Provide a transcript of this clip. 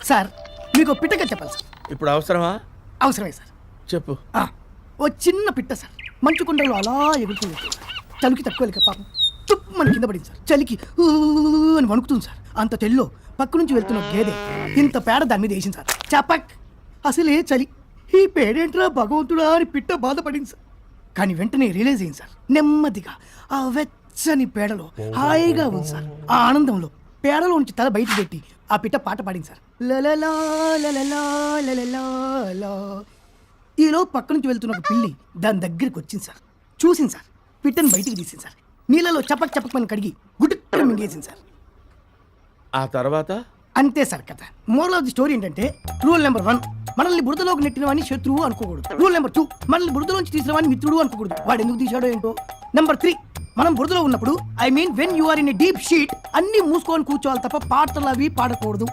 Sir మీకు ఓ పిట్ట కథ చెప్పాలి సార్. ఇప్పుడు అవసరమా? అవసరమే సార్. చెప్పు. ఓ చిన్న పిట్ట సార్ మంచు కొండలో అలా ఎగురుతుంది సార్. చలికి తక్కువ లేక పాపం తుప్పు మన కింద పడింది సార్. చలికి ఊ అని వణుకుతుంది సార్. అంత తెల్లో పక్క నుంచి వెళ్తున్న గేదె ఇంత పేడ దాని మీద వేసింది సార్. చపక్. అసలే చలి, ఈ పేడేంట్రా భగవంతుడా అని పిట్ట బాధపడింది సార్. కానీ వెంటనే రియలైజ్ అయింది సార్. నెమ్మదిగా ఆ వెచ్చని పేడలో హాయిగా ఉంది సార్. ఆ ఆనందంలో పేడలో నుంచి తల బయట పెట్టి ఆ పిట్ట పాట పాడింది సార్. లలలా లలలా లలలా లా. ఈలో పక్క నుంచి వెళ్తున్న ఒక పిల్లి దాని దగ్గరికి వచ్చింది సార్. చూసింది సార్. పిట్టని బయటికి తీసింది సార్. నీళ్ళలో చపక్ చపక్ అని కడిగి గుడ్డు మింగేసింది సార్. ఆ తర్వాత అంతే సార్ కథ. మోరల్ ఆఫ్ ది స్టోరీ ఏంటంటే రూల్ నెంబర్ 1, మనల్ని బురదలోకి నెట్టిన వాడిని శత్రువు అనుకోకూడదు. రూల్ నెంబర్ 2, మనల్ని బురదలోంచి తీసిన వాడిని మిత్రుడు అనుకోకూడదు. వాడు ఎందుకు తీసాడో ఏంటో. నెంబర్ 3, మనం బురదలో ఉన్నప్పుడు when you are in a deep shit అన్ని మూసుకొని కూర్చోవాలి తప్ప పాటలు అవి పాడకూడదు.